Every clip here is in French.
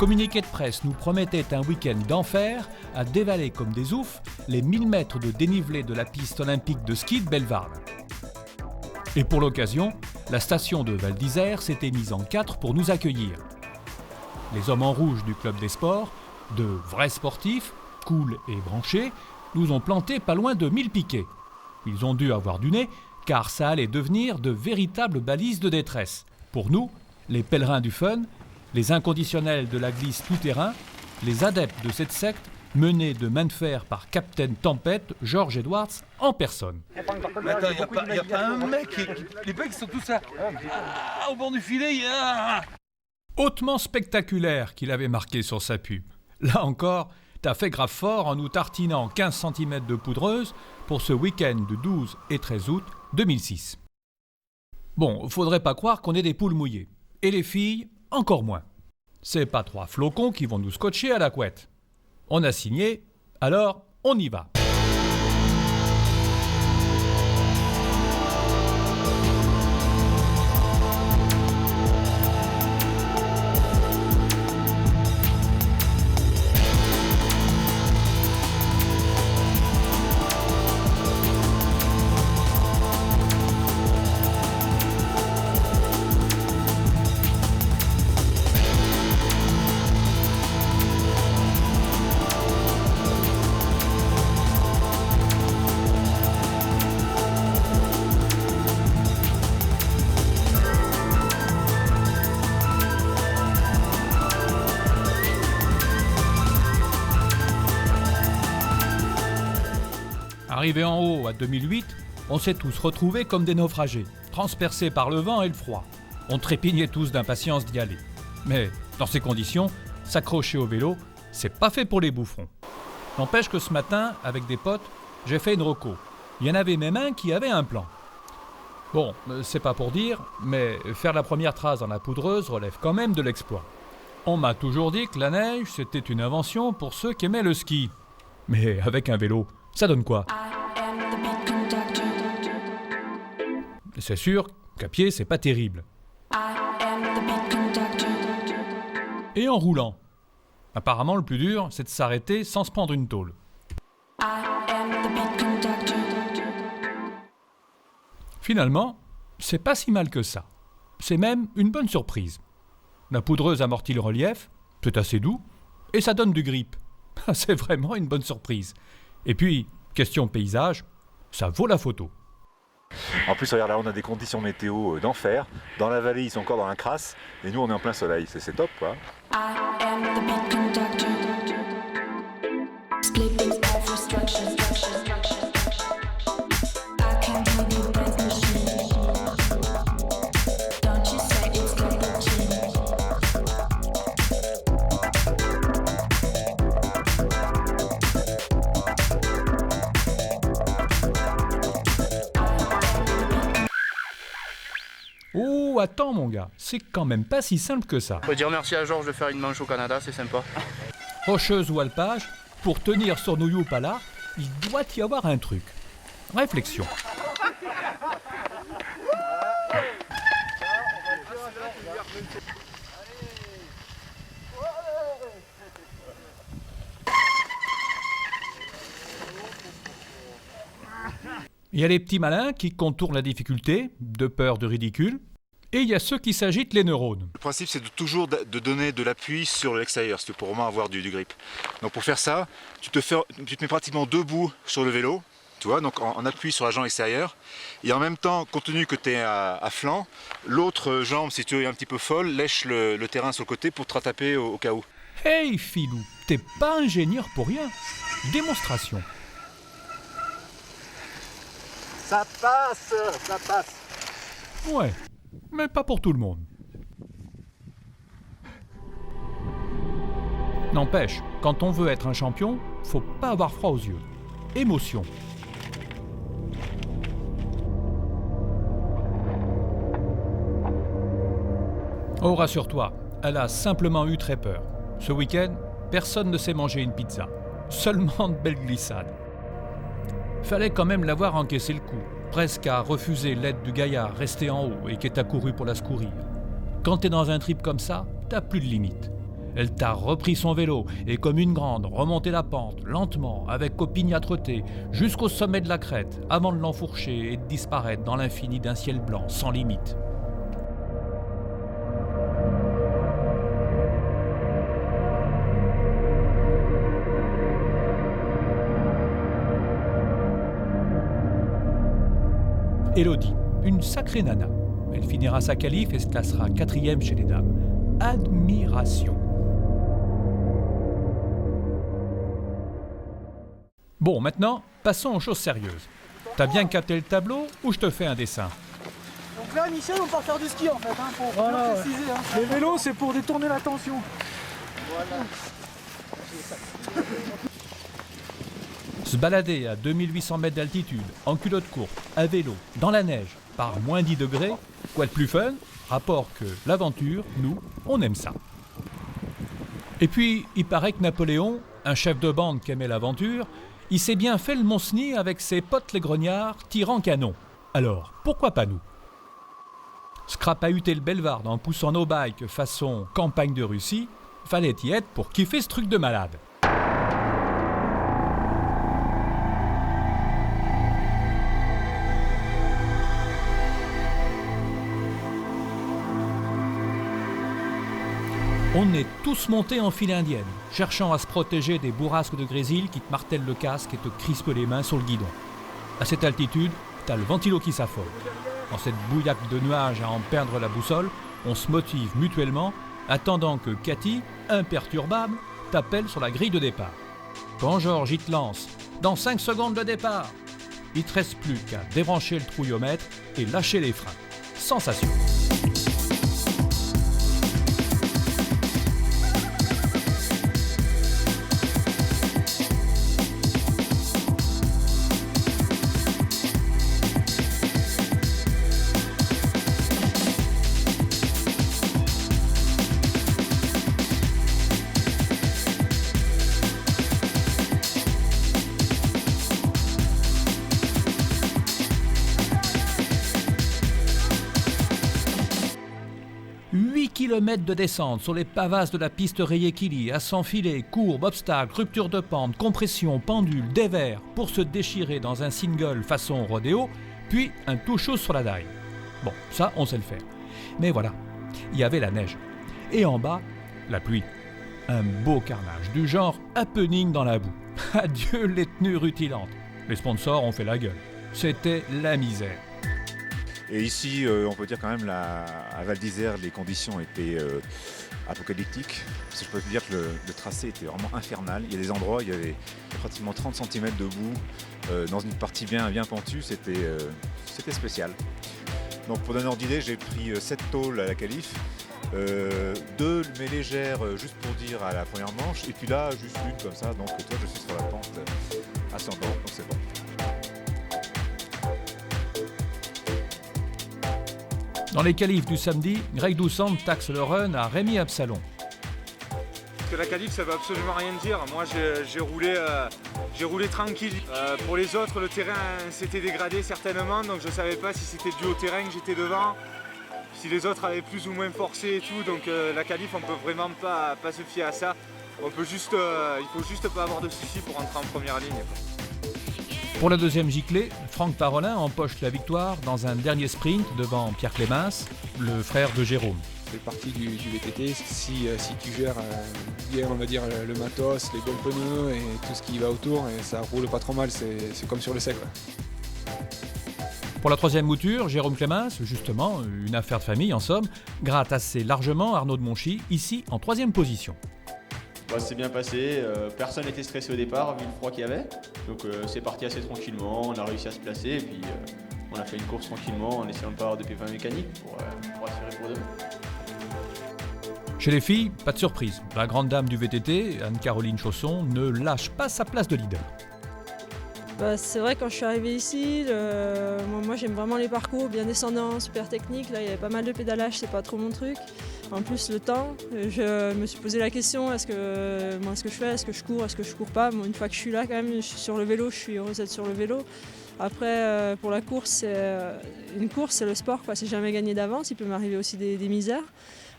communiqué de presse nous promettait un week-end d'enfer à dévaler comme des oufs les 1000 mètres de dénivelé de la piste olympique de ski de Bellewaerde. Et pour l'occasion, la station de Val d'Isère s'était mise en 4 pour nous accueillir. Les hommes en rouge du club des sports, de vrais sportifs, cool et branchés, nous ont planté pas loin de 1000 piquets. Ils ont dû avoir du nez, car ça allait devenir de véritables balises de détresse. Pour nous, les pèlerins du fun, les inconditionnels de la glisse tout-terrain, les adeptes de cette secte menée de main de fer par Captain Tempête, George Edwards, en personne. Mais attends, il n'y a pas un mec les mecs sont tous ça. Au bord du filet, il y a... Hautement spectaculaire qu'il avait marqué sur sa pub. Là encore, t'as fait grave fort en nous tartinant 15 cm de poudreuse pour ce week-end de 12 et 13 août 2006. Bon, faudrait pas croire qu'on est des poules mouillées. Et les filles, encore moins. C'est pas 3 flocons qui vont nous scotcher à la couette. On a signé, alors on y va. Arrivé en haut à 2008, on s'est tous retrouvés comme des naufragés, transpercés par le vent et le froid. On trépignait tous d'impatience d'y aller. Mais dans ces conditions, s'accrocher au vélo, c'est pas fait pour les bouffons. N'empêche que ce matin, avec des potes, j'ai fait une reco. Il y en avait même un qui avait un plan. Bon, c'est pas pour dire, mais faire la première trace dans la poudreuse relève quand même de l'exploit. On m'a toujours dit que la neige, c'était une invention pour ceux qui aimaient le ski. Mais avec un vélo, ça donne quoi? C'est sûr qu'à pied, c'est pas terrible. Et en roulant? Apparemment, le plus dur, c'est de s'arrêter sans se prendre une tôle. Finalement, c'est pas si mal que ça. C'est même une bonne surprise. La poudreuse amortit le relief, c'est assez doux, et ça donne du grip. C'est vraiment une bonne surprise. Et puis, question paysage, ça vaut la photo. En plus, regarde là, on a des conditions météo d'enfer. Dans la vallée, ils sont encore dans un crasse. Et nous, on est en plein soleil. C'est top, quoi. Oh, attends mon gars, c'est quand même pas si simple que ça. On peut dire merci à Georges de faire une manche au Canada, c'est sympa. Rocheuse ou alpage, pour tenir sur nos youpas là, il doit y avoir un truc. Réflexion. Il y a les petits malins qui contournent la difficulté, de peur de ridicule, et il y a ceux qui s'agitent les neurones. Le principe, c'est toujours de donner de l'appui sur l'extérieur, c'est pour vraiment avoir du grip. Donc pour faire ça, tu te mets pratiquement debout sur le vélo, tu vois, donc en appui sur la jambe extérieure, et en même temps, compte tenu que tu es à flanc, l'autre jambe, si tu es un petit peu folle, lèche le terrain sur le côté pour te rattraper au cas où. Hey filou, t'es pas ingénieur pour rien. Démonstration. Ça passe, ça passe. Ouais, mais pas pour tout le monde. N'empêche, quand on veut être un champion, faut pas avoir froid aux yeux. Émotion. Oh, rassure-toi, elle a simplement eu très peur. Ce week-end, personne ne s'est mangé une pizza. Seulement de belles glissades. Fallait quand même l'avoir encaissé le coup, presque à refuser l'aide du gaillard resté en haut et qui est accouru pour la secourir. Quand t'es dans un trip comme ça, t'as plus de limite. Elle t'a repris son vélo et comme une grande, remonté la pente, lentement, avec opiniâtreté, jusqu'au sommet de la crête, avant de l'enfourcher et de disparaître dans l'infini d'un ciel blanc sans limite. Élodie, une sacrée nana. Elle finira sa qualif et se classera 4e chez les dames. Admiration. Bon, maintenant, passons aux choses sérieuses. T'as bien capté le tableau ou je te fais un dessin? Donc là, Michel, on part faire du ski en fait, pour bien préciser. Les vélos, c'est pour détourner l'attention. Voilà. Se balader à 2800 mètres d'altitude, en culotte courte, à vélo, dans la neige, par moins 10 degrés, quoi de plus fun? Rapport que l'aventure, nous, on aime ça. Et puis, il paraît que Napoléon, un chef de bande qui aimait l'aventure, il s'est bien fait le Mont-Cenis avec ses potes les grognards, tirant canon. Alors, pourquoi pas nous? Scrapahuter le Belvarde en poussant nos bikes façon campagne de Russie, fallait y être pour kiffer ce truc de malade. On est tous montés en file indienne, cherchant à se protéger des bourrasques de grésil qui te martèlent le casque et te crispent les mains sur le guidon. À cette altitude, t'as le ventilo qui s'affole. Dans cette bouillaque de nuages à en perdre la boussole, on se motive mutuellement, attendant que Cathy, imperturbable, t'appelle sur la grille de départ. Quand Georges, il te lance « Dans 5 secondes de départ !» Il te reste plus qu'à débrancher le trouillomètre et lâcher les freins. Sensation. Kilomètres de descente sur les pavasses de la piste Rayekili, à s'enfiler, courbes, obstacles, rupture de pente, compression, pendule, dévers, pour se déchirer dans un single façon rodéo, puis un tout chaud sur la daille. Bon, ça, on sait le faire. Mais voilà, il y avait la neige. Et en bas, la pluie. Un beau carnage, du genre happening dans la boue. Adieu les tenues rutilantes. Les sponsors ont fait la gueule. C'était la misère. Et ici, on peut dire quand même à Val d'Isère, les conditions étaient apocalyptiques. Parce que je peux te dire que le tracé était vraiment infernal. Il y a des endroits, il y avait pratiquement 30 cm de boue dans une partie bien pentue. C'était spécial. Donc pour donner un ordre d'idée, j'ai pris 7 tôles à la qualif, 2 mais légères juste pour dire à la première manche, et puis là juste une comme ça. Donc toi, je suis sur la pente ascendante, donc c'est bon. Dans les qualifs du samedi, Greg Doucet taxe le run à Rémi Absalon. Parce que la qualif, ça veut absolument rien dire. Moi, j'ai roulé tranquille. Pour les autres, le terrain s'était dégradé certainement, donc je ne savais pas si c'était dû au terrain que j'étais devant, si les autres avaient plus ou moins forcé et tout. Donc la qualif, on peut vraiment pas se fier à ça. Il faut juste pas avoir de soucis pour rentrer en première ligne. Pour la deuxième giclée, Franck Parolin empoche la victoire dans un dernier sprint devant Pierre Clémence, le frère de Jérôme. C'est partie du VTT, si tu gères bien, on va dire, le matos, les bons pneus et tout ce qui va autour, et ça roule pas trop mal, c'est comme sur le sec. Pour la troisième mouture, Jérôme Clémence, justement, une affaire de famille en somme, gratte assez largement Arnaud de Monchy, ici en troisième position. C'est bien passé, personne n'était stressé au départ vu le froid qu'il y avait, donc c'est parti assez tranquillement, on a réussi à se placer et puis on a fait une course tranquillement en essayant de ne pas avoir de pépins mécaniques pour assurer pour demain. Chez les filles, pas de surprise, la grande dame du VTT, Anne-Caroline Chausson, ne lâche pas sa place de leader. C'est vrai, quand je suis arrivée ici, moi j'aime vraiment les parcours bien descendants, super techniques. Là il y avait pas mal de pédalage, c'est pas trop mon truc. En plus le temps, je me suis posé la question, est-ce que je fais, est-ce que je cours, est-ce que je cours pas. Une fois que je suis là quand même, je suis sur le vélo, je suis heureuse d'être sur le vélo. Après pour la course, une course c'est le sport, quoi. C'est jamais gagné d'avance, il peut m'arriver aussi des misères.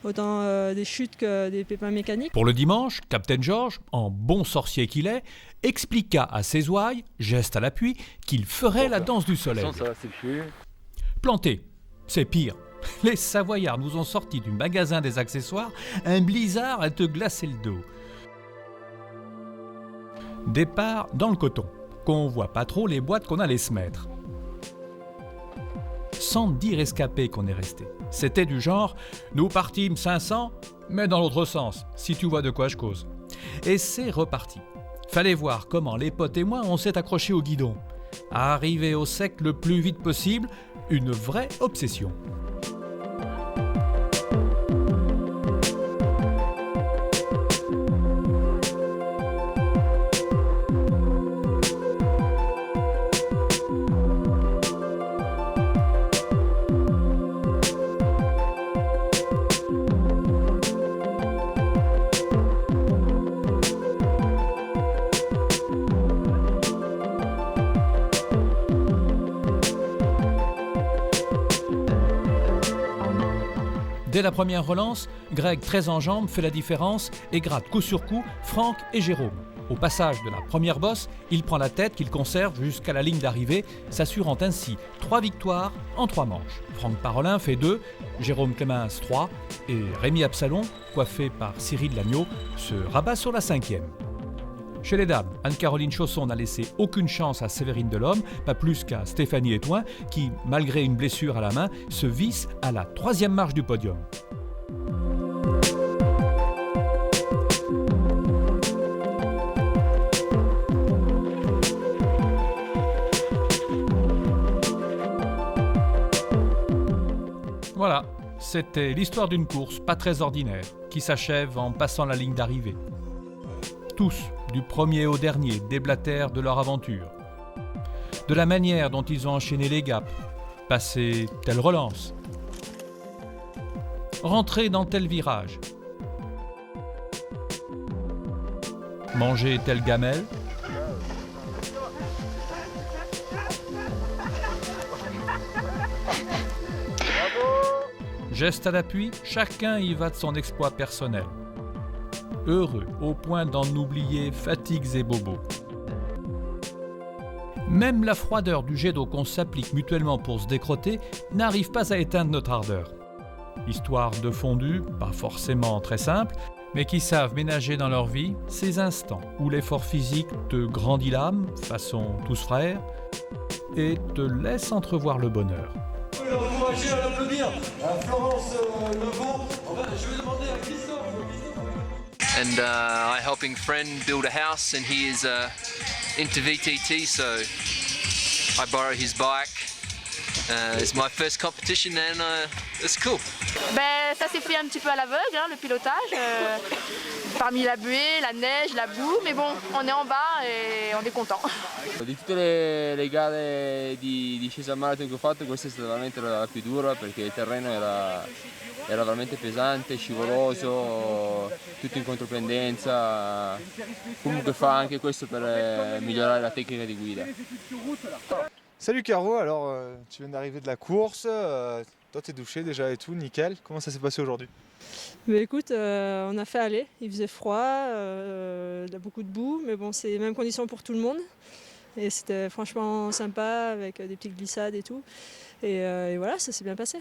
autant des chutes que des pépins mécaniques. Pour le dimanche, Captain George, en bon sorcier qu'il est, expliqua à ses ouailles, geste à l'appui, qu'il ferait la danse du soleil. Ça va sécher. Planté, c'est pire. Les Savoyards nous ont sorti du magasin des accessoires un blizzard à te glacer le dos. Départ dans le coton, qu'on voit pas trop les boîtes qu'on allait se mettre. 110 rescapés qu'on est restés. C'était du genre, nous partîmes 500, mais dans l'autre sens, si tu vois de quoi je cause. Et c'est reparti. Fallait voir comment les potes et moi on s'est accrochés au guidon. Arriver au sec le plus vite possible, une vraie obsession. Dès la première relance, Greg, très en jambes, fait la différence et gratte coup sur coup Franck et Jérôme. Au passage de la première bosse, il prend la tête qu'il conserve jusqu'à la ligne d'arrivée, s'assurant ainsi 3 victoires en 3 manches. Franck Parolin fait 2, Jérôme Clémence 3 et Rémi Absalon, coiffé par Cyril Lagneau, se rabat sur la 5e. Chez les dames, Anne-Caroline Chausson n'a laissé aucune chance à Séverine Delhomme, pas plus qu'à Stéphanie Étoin, qui, malgré une blessure à la main, se visse à la 3e marche du podium. Voilà, c'était l'histoire d'une course pas très ordinaire, qui s'achève en passant la ligne d'arrivée. Tous, du premier au dernier, déblatèrent de leur aventure. De la manière dont ils ont enchaîné les gaps, passé telle relance, rentré dans tel virage, manger telle gamelle, geste à l'appui, chacun y va de son exploit personnel. Heureux au point d'en oublier fatigues et bobos. Même la froideur du jet d'eau qu'on s'applique mutuellement pour se décrotter n'arrive pas à éteindre notre ardeur. Histoire de fondus, pas forcément très simples, mais qui savent ménager dans leur vie ces instants où l'effort physique te grandit l'âme, façon tous frères, et te laisse entrevoir le bonheur. Encourager à l'applaudir à Florence Levent. Je vais demander à Christophe. And I'm helping a friend build a house, and he is into VTT, so I borrow his bike. It's my first competition, and it's cool. Ben, ça s'est fait un petit peu à l'aveugle, hein, le pilotage, parmi la buée, la neige, la boue, mais bon, on est en bas et on est content. Di tutte le gare di discesa a marathon che ho fatto, questa è stata veramente la più dura perché il terreno era veramente pesante, scivoloso, tutto in contropendenza. Comunque fa anche questo per migliorare la tecnica di guida. Salut Caro, alors tu viens d'arriver de la course, toi t'es douché déjà et tout, nickel. Comment ça s'est passé aujourd'hui? Mais écoute, on a fait aller, il faisait froid, il y a beaucoup de boue, mais bon, c'est les mêmes conditions pour tout le monde. Et c'était franchement sympa avec des petites glissades et tout. Et voilà, ça s'est bien passé.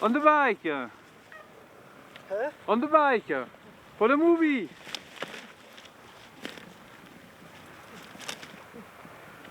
On the bike! On the bike! For the movie!